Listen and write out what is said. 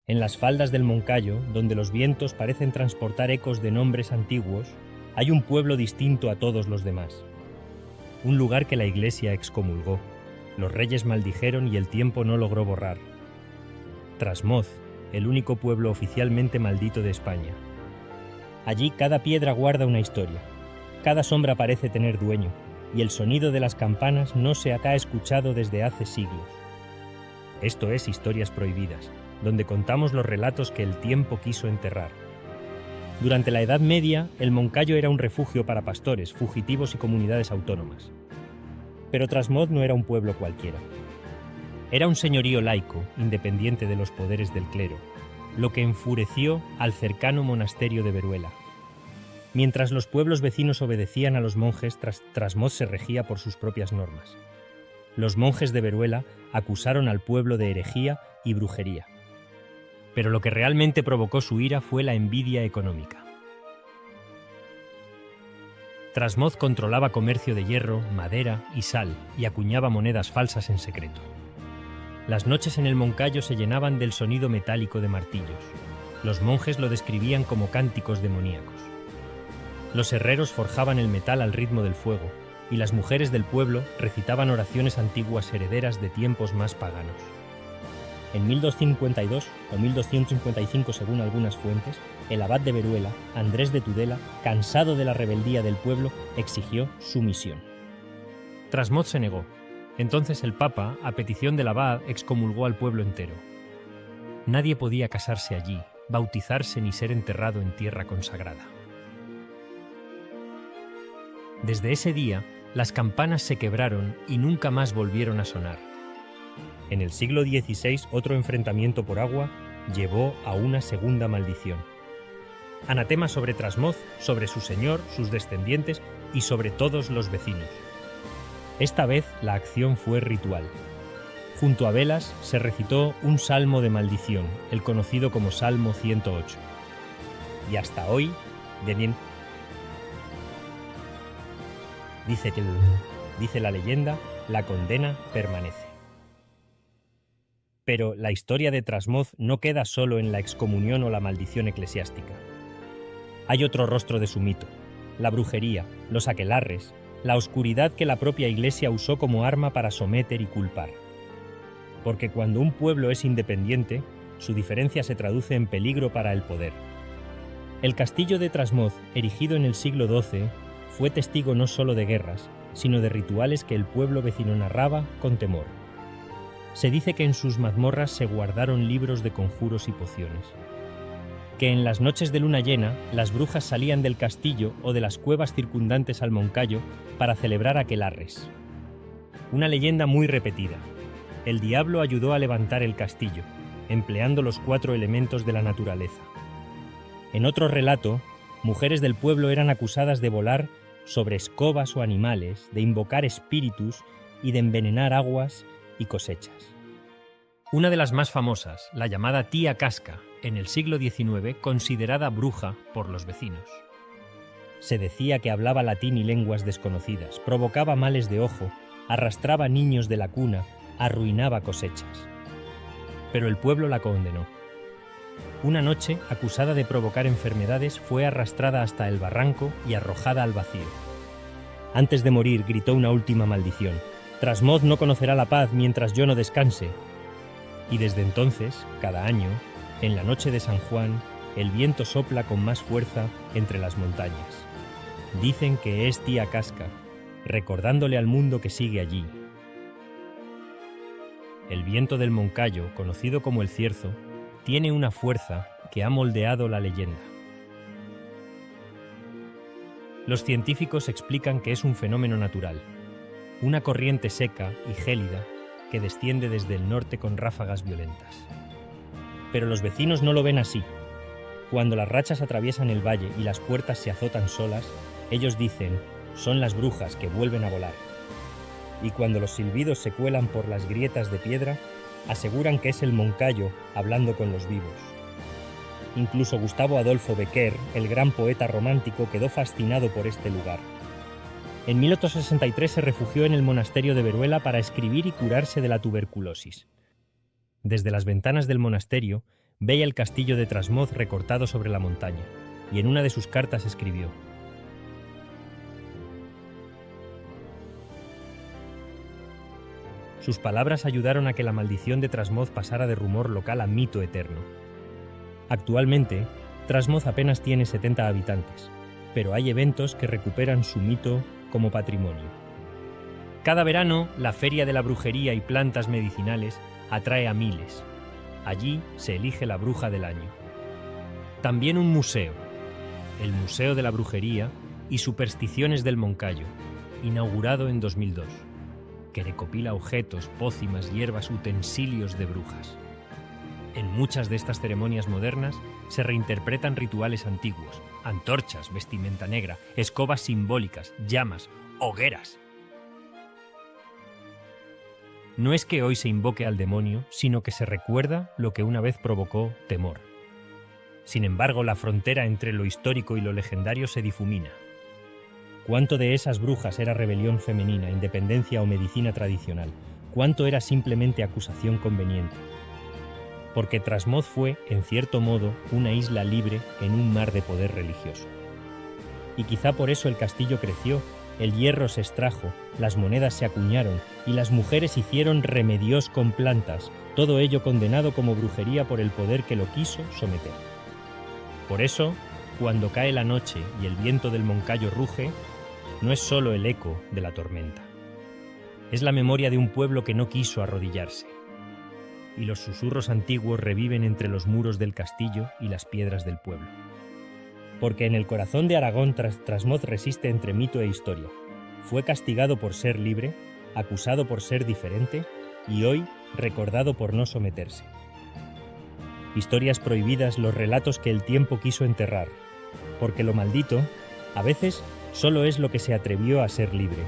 En las faldas del Moncayo, donde los vientos parecen transportar ecos de nombres antiguos, hay un pueblo distinto a todos los demás. Un lugar que la Iglesia excomulgó, los reyes maldijeron y el tiempo no logró borrar. Trasmoz, el único pueblo oficialmente maldito de España. Allí cada piedra guarda una historia, cada sombra parece tener dueño, y el sonido de las campanas no se ha escuchado desde hace siglos. Esto es Historias Prohibidas, donde contamos los relatos que el tiempo quiso enterrar. Durante la Edad Media, el Moncayo era un refugio para pastores, fugitivos y comunidades autónomas. Pero Trasmoz no era un pueblo cualquiera. Era un señorío laico, independiente de los poderes del clero, lo que enfureció al cercano monasterio de Veruela. Mientras los pueblos vecinos obedecían a los monjes, Trasmoz se regía por sus propias normas. Los monjes de Veruela acusaron al pueblo de herejía y brujería. Pero lo que realmente provocó su ira fue la envidia económica. Trasmoz controlaba comercio de hierro, madera y sal y acuñaba monedas falsas en secreto. Las noches en el Moncayo se llenaban del sonido metálico de martillos. Los monjes lo describían como cánticos demoníacos. Los herreros forjaban el metal al ritmo del fuego, y las mujeres del pueblo recitaban oraciones antiguas herederas de tiempos más paganos. En 1252 o 1255 según algunas fuentes, el abad de Veruela, Andrés de Tudela, cansado de la rebeldía del pueblo, exigió sumisión. Trasmoz se negó. Entonces el Papa, a petición del abad, excomulgó al pueblo entero. Nadie podía casarse allí, bautizarse ni ser enterrado en tierra consagrada. Desde ese día, las campanas se quebraron y nunca más volvieron a sonar. En el siglo XVI, otro enfrentamiento por agua llevó a una segunda maldición. Anatema sobre Trasmoz, sobre su señor, sus descendientes y sobre todos los vecinos. Esta vez la acción fue ritual. Junto a velas se recitó un salmo de maldición, el conocido como Salmo 108. Y hasta hoy, dice la leyenda, la condena permanece. Pero la historia de Trasmoz no queda solo en la excomunión o la maldición eclesiástica. Hay otro rostro de su mito: la brujería, los aquelarres, la oscuridad que la propia Iglesia usó como arma para someter y culpar. Porque cuando un pueblo es independiente, su diferencia se traduce en peligro para el poder. El castillo de Trasmoz, erigido en el siglo XII, fue testigo no solo de guerras, sino de rituales que el pueblo vecino narraba con temor. Se dice que en sus mazmorras se guardaron libros de conjuros y pociones. Que en las noches de luna llena, las brujas salían del castillo o de las cuevas circundantes al Moncayo para celebrar aquelarres. Una leyenda muy repetida. El diablo ayudó a levantar el castillo, empleando los 4 elementos de la naturaleza. En otro relato, mujeres del pueblo eran acusadas de volar sobre escobas o animales, de invocar espíritus y de envenenar aguas y cosechas. Una de las más famosas, la llamada Tía Casca, en el siglo XIX considerada bruja por los vecinos. Se decía que hablaba latín y lenguas desconocidas, provocaba males de ojo, arrastraba niños de la cuna, arruinaba cosechas. Pero el pueblo la condenó. Una noche, acusada de provocar enfermedades, fue arrastrada hasta el barranco y arrojada al vacío. Antes de morir, gritó una última maldición: Trasmoz no conocerá la paz mientras yo no descanse. Y desde entonces, cada año, en la noche de San Juan, el viento sopla con más fuerza entre las montañas. Dicen que es Tía Casca, recordándole al mundo que sigue allí. El viento del Moncayo, conocido como el cierzo, tiene una fuerza que ha moldeado la leyenda. Los científicos explican que es un fenómeno natural, una corriente seca y gélida que desciende desde el norte con ráfagas violentas. Pero los vecinos no lo ven así. Cuando las rachas atraviesan el valle y las puertas se azotan solas, ellos dicen: son las brujas que vuelven a volar. Y cuando los silbidos se cuelan por las grietas de piedra, aseguran que es el Moncayo hablando con los vivos. Incluso Gustavo Adolfo Bécquer, el gran poeta romántico, quedó fascinado por este lugar. En 1863 se refugió en el monasterio de Veruela para escribir y curarse de la tuberculosis. Desde las ventanas del monasterio veía el castillo de Trasmoz recortado sobre la montaña, y en una de sus cartas escribió: Sus palabras ayudaron a que la maldición de Trasmoz pasara de rumor local a mito eterno. Actualmente, Trasmoz apenas tiene 70 habitantes, pero hay eventos que recuperan su mito como patrimonio. Cada verano, la Feria de la Brujería y Plantas Medicinales atrae a miles. Allí se elige la bruja del año. También un museo, el Museo de la Brujería y Supersticiones del Moncayo, inaugurado en 2002, que recopila objetos, pócimas, hierbas, utensilios de brujas. En muchas de estas ceremonias modernas se reinterpretan rituales antiguos, antorchas, vestimenta negra, escobas simbólicas, llamas, hogueras. No es que hoy se invoque al demonio, sino que se recuerda lo que una vez provocó temor. Sin embargo, la frontera entre lo histórico y lo legendario se difumina. ¿Cuánto de esas brujas era rebelión femenina, independencia o medicina tradicional? ¿Cuánto era simplemente acusación conveniente? Porque Trasmoz fue, en cierto modo, una isla libre en un mar de poder religioso. Y quizá por eso el castillo creció, el hierro se extrajo, las monedas se acuñaron y las mujeres hicieron remedios con plantas, todo ello condenado como brujería por el poder que lo quiso someter. Por eso, cuando cae la noche y el viento del Moncayo ruge, no es solo el eco de la tormenta. Es la memoria de un pueblo que no quiso arrodillarse. Y los susurros antiguos reviven entre los muros del castillo y las piedras del pueblo. Porque en el corazón de Aragón Trasmoz resiste entre mito e historia. Fue castigado por ser libre, acusado por ser diferente y hoy recordado por no someterse. Historias prohibidas, los relatos que el tiempo quiso enterrar. Porque lo maldito, a veces, solo es lo que se atrevió a ser libre.